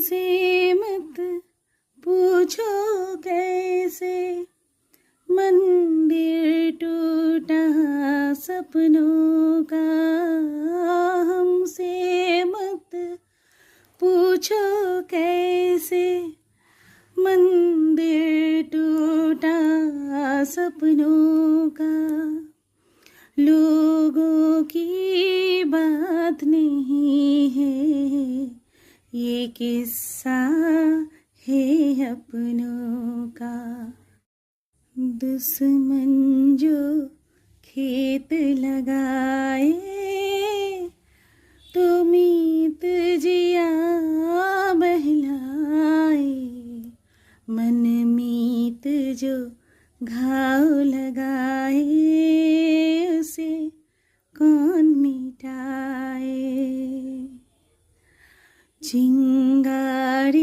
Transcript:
हमसे मत पूछो कैसे मंदिर टूटा सपनों का। हमसे मत पूछो कैसे मंदिर टूटा सपनों का। लोगों की बात नहीं है, ये किस्सा है अपनों का। दुश्मन जो खेत लगाए तो मीत जिया बहलाए। मन मीत जो घाव लगाए उसे कौन मिटाए। चिंगारी